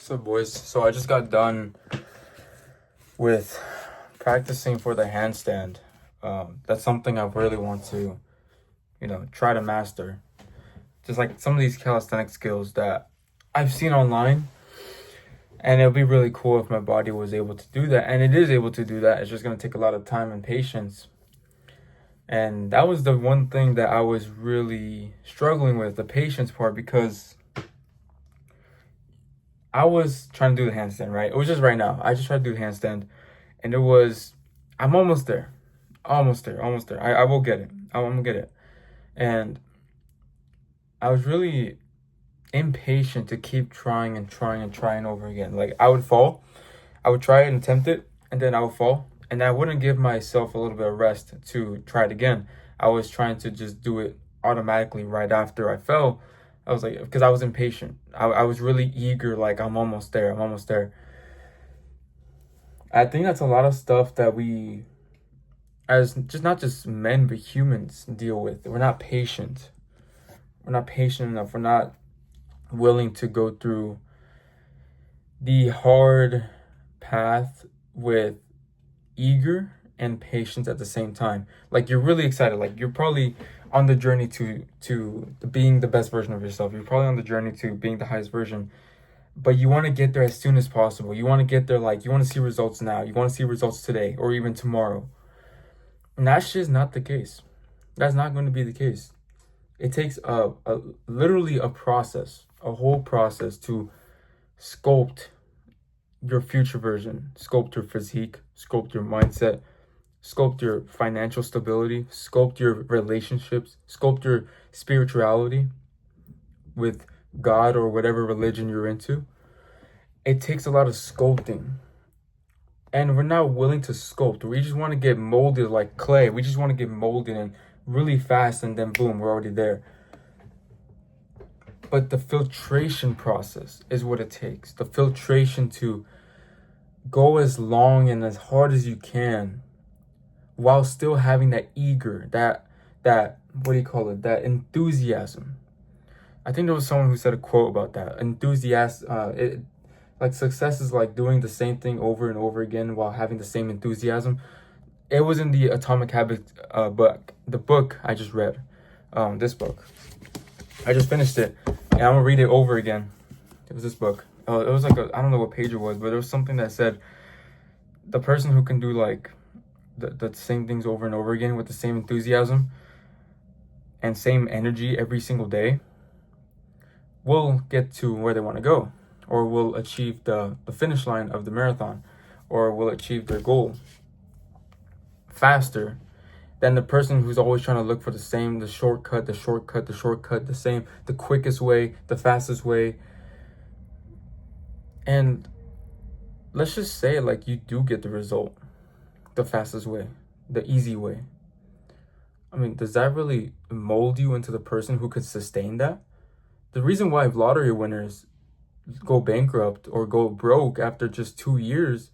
What's up, boys? So I just got done with practicing for the handstand. That's something I really want to, try to master. Just like some of these calisthenic skills that I've seen online, and it'll be really cool if my body was able to do that. And it is able to do that. It's just gonna take a lot of time and patience. And that was the one thing that I was really struggling with, the patience part, because I was trying to do the handstand, right? It was just right now. I just tried to do the handstand, and I'm almost there. Almost there. I will get it. I'm gonna get it. And I was really impatient to keep trying and trying and trying over again. Like, I would fall, I would try and attempt it, and then I would fall, and I wouldn't give myself a little bit of rest to try it again. I was trying to just do it automatically right after I fell. I was like, because I was impatient. I was really eager, like, I'm almost there. I think that's a lot of stuff that we, as just not just men, but humans, deal with. We're not patient. We're not patient enough. We're not willing to go through the hard path with eager and patience at the same time. Like, you're really excited. Like, you're probably on the journey to being the best version of yourself. You're probably on the journey to being the highest version, but you want to get there as soon as possible. You want to get there, like, you want to see results now. You want to see results today or even tomorrow. And that's just not the case. That's not going to be the case. It takes literally a process, a whole process to sculpt your future version, sculpt your physique, sculpt your mindset, sculpt your financial stability, sculpt your relationships, sculpt your spirituality with God or whatever religion you're into. It takes a lot of sculpting. And we're not willing to sculpt. We just want to get molded like clay. We just want to get molded and really fast, and then boom, we're already there. But the filtration process is what it takes. The filtration to go as long and as hard as you can while still having that eager, that what do you call it? That enthusiasm. I think there was someone who said a quote about that. Like, success is like doing the same thing over and over again while having the same enthusiasm. It was in the Atomic Habits book, the book I just read. This book. I just finished it, and I'm gonna read it over again. It was this book. It was like I don't know what page it was, but there was something that said the person who can do like the same things over and over again with the same enthusiasm and same energy every single day will get to where they want to go, or will achieve the finish line of the marathon, or will achieve their goal faster than the person who's always trying to look for the shortcut, the quickest way, the fastest way. And let's just say, like, you do get the result the fastest way, the easy way. I mean, does that really mold you into the person who could sustain that? The reason why lottery winners go bankrupt or go broke after just 2 years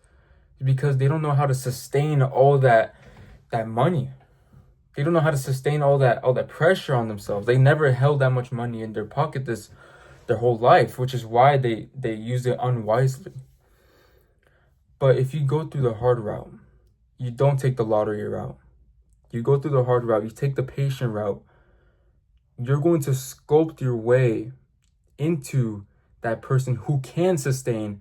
is because they don't know how to sustain all that money. They don't know how to sustain all that pressure on themselves. They never held that much money in their pocket their whole life, which is why they use it unwisely. But if you go through the hard route, you don't take the lottery route. You go through the hard route, you take the patient route, you're going to sculpt your way into that person who can sustain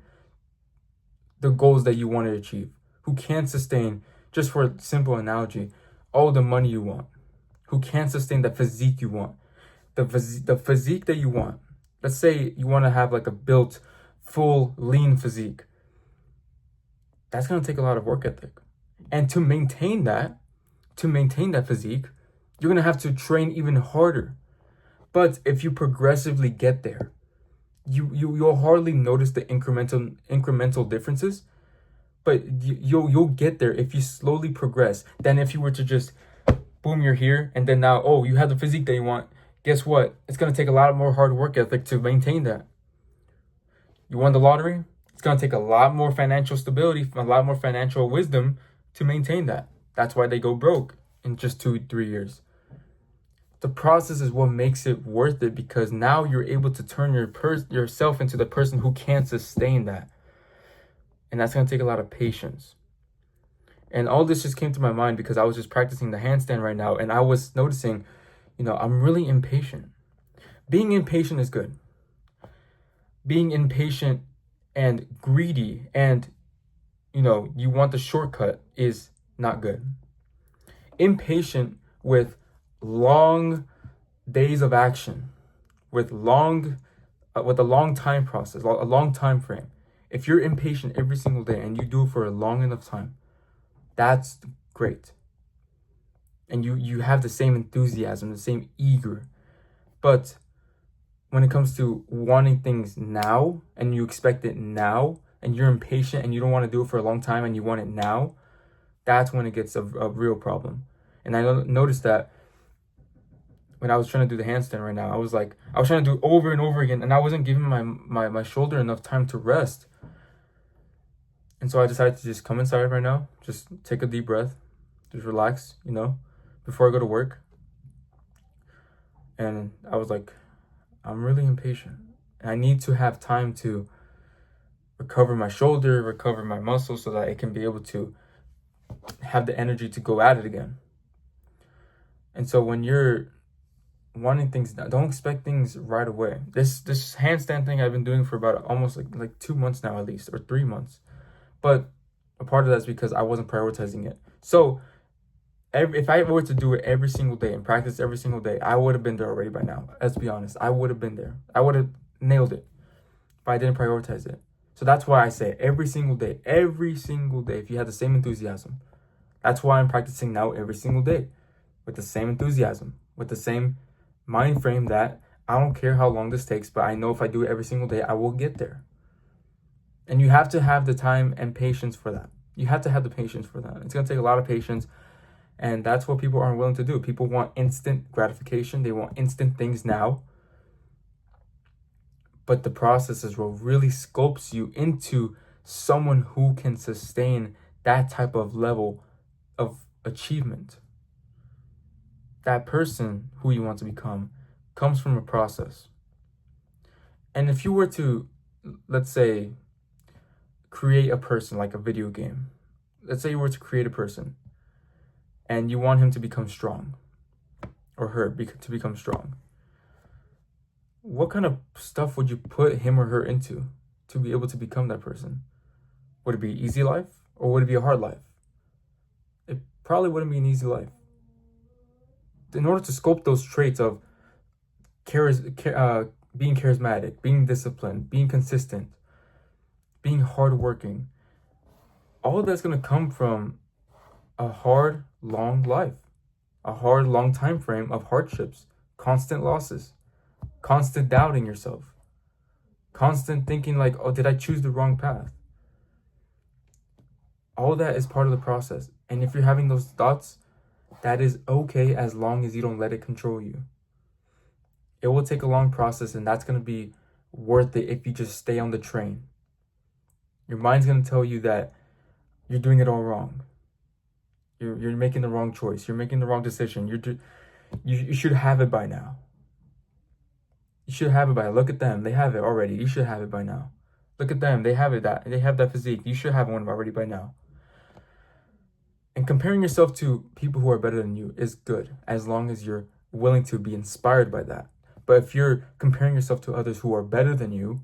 the goals that you want to achieve, who can sustain, just for a simple analogy, all the money you want, who can sustain the physique you want, the physique that you want. Let's say you want to have like a built, full, lean physique. That's going to take a lot of work ethic. And to maintain that physique, you're going to have to train even harder. But if you progressively get there, you'll hardly notice the incremental differences, but you'll get there if you slowly progress. Then if you were to just boom, you're here, and then now, oh, you have the physique that you want. Guess what? It's going to take a lot more hard work ethic to maintain that. You won the lottery? It's going to take a lot more financial stability, a lot more financial wisdom to maintain that. That's why they go broke in just 2-3 years. The process is what makes it worth it, because now you're able to turn yourself into the person who can sustain that. And that's going to take a lot of patience. And all this just came to my mind because I was just practicing the handstand right now, and I was noticing, I'm really impatient. Being impatient is good. Being impatient and greedy and, you want the shortcut is not good. Impatient with long days of action, with a long time process, a long time frame. If you're impatient every single day and you do it for a long enough time, that's great. And you have the same enthusiasm, the same eager. But when it comes to wanting things now and you expect it now and you're impatient and you don't want to do it for a long time and you want it now, that's when it gets a real problem. And I noticed that when I was trying to do the handstand right now, I was trying to do it over and over again, and I wasn't giving my shoulder enough time to rest. And so I decided to just come inside right now, just take a deep breath, just relax, before I go to work. And I was like, I'm really impatient. And I need to have time to recover my shoulder, recover my muscles, so that I can be able to have the energy to go at it again. And so when you're wanting things, don't expect things right away. This handstand thing I've been doing for about almost like 2 months now, at least, or 3 months. But a part of that is because I wasn't prioritizing it. So if I were to do it every single day and practice every single day, I would have been there already by now. Let's be honest. I would have been there. I would have nailed it, but I didn't prioritize it. So that's why I say every single day, if you have the same enthusiasm. That's why I'm practicing now every single day with the same enthusiasm, with the same mind frame that I don't care how long this takes, but I know if I do it every single day, I will get there. And you have to have the time and patience for that. You have to have the patience for that. It's going to take a lot of patience. And that's what people aren't willing to do. People want instant gratification. They want instant things now. But the process is what really sculpts you into someone who can sustain that type of level of achievement. That person who you want to become comes from a process. And if you were to, let's say, create a person like a video game. Let's say you were to create a person and you want him to become strong, or her to become strong. What kind of stuff would you put him or her into to be able to become that person? Would it be an easy life, or would it be a hard life? It probably wouldn't be an easy life. In order to sculpt those traits of being charismatic, being disciplined, being consistent, being hardworking, all of that's going to come from a hard, long life, a hard, long time frame of hardships, constant losses, constant doubting yourself, constant thinking like, oh, did I choose the wrong path? All that is part of the process. And if you're having those thoughts, that is okay as long as you don't let it control you. It will take a long process, and that's going to be worth it if you just stay on the train. Your mind's going to tell you that you're doing it all wrong. You're making the wrong choice. You're making the wrong decision. You should have it by now. You should have it by now. Look at them. They have it already. You should have it by now. Look at them. They have that physique. You should have one already by now. And comparing yourself to people who are better than you is good, as long as you're willing to be inspired by that. But if you're comparing yourself to others who are better than you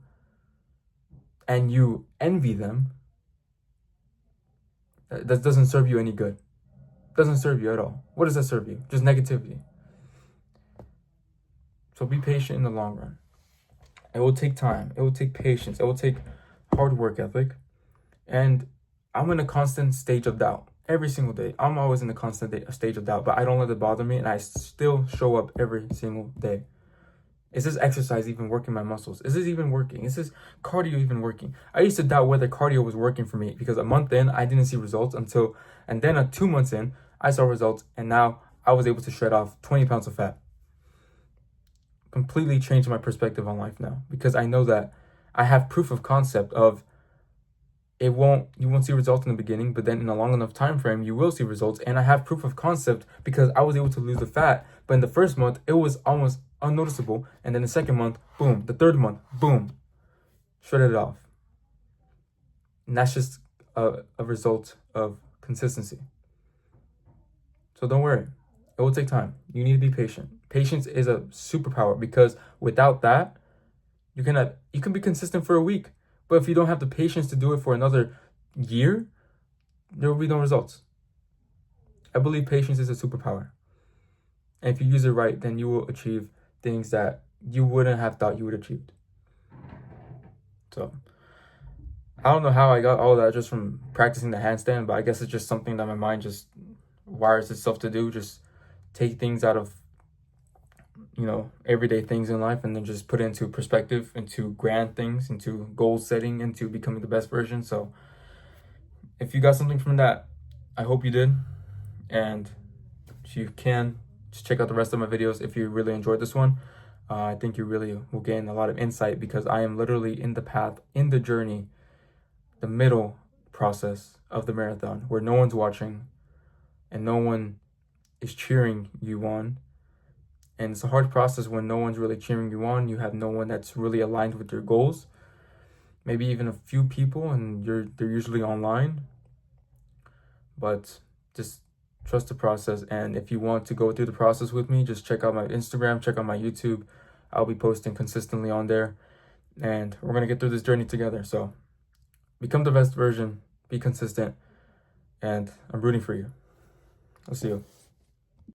and you envy them, that doesn't serve you any good. Doesn't serve you at all. What does that serve you? Just negativity. So be patient in the long run. It will take time. It will take patience. It will take hard work ethic. And I'm in a constant stage of doubt every single day. I'm always in a constant stage of doubt, but I don't let it bother me, and I still show up every single day. Is this exercise even working my muscles? Is this even working? Is this cardio even working? I used to doubt whether cardio was working for me because a month in, I didn't see results and then 2 months in, I saw results, and now I was able to shred off 20 pounds of fat. Completely changed my perspective on life now, because I know that I have proof of concept of you won't see results in the beginning, but then in a long enough time frame, you will see results. And I have proof of concept because I was able to lose the fat But in the first month, it was almost unnoticeable. And then the second month, boom. The third month, boom. Shredded it off. And that's just a result of consistency. So don't worry. It will take time. You need to be patient. Patience is a superpower, because without that, you can be consistent for a week. But if you don't have the patience to do it for another year, there will be no results. I believe patience is a superpower. And if you use it right, then you will achieve things that you wouldn't have thought you would achieve. So I don't know how I got all that just from practicing the handstand, but I guess it's just something that my mind just wires itself to do. Just take things out of, everyday things in life, and then just put it into perspective, into grand things, into goal setting, into becoming the best version. So if you got something from that, I hope you did. And if you can, just check out the rest of my videos if you really enjoyed this one. I think you really will gain a lot of insight, because I am literally in the path, in the journey, the middle process of the marathon, where no one's watching and no one is cheering you on. And it's a hard process when no one's really cheering you on. You have no one that's really aligned with your goals. Maybe even a few people, and they're usually online. But just trust the process. And if you want to go through the process with me, just check out my Instagram, check out my YouTube. I'll be posting consistently on there. And we're going to get through this journey together. So become the best version, be consistent, and I'm rooting for you. I'll see you.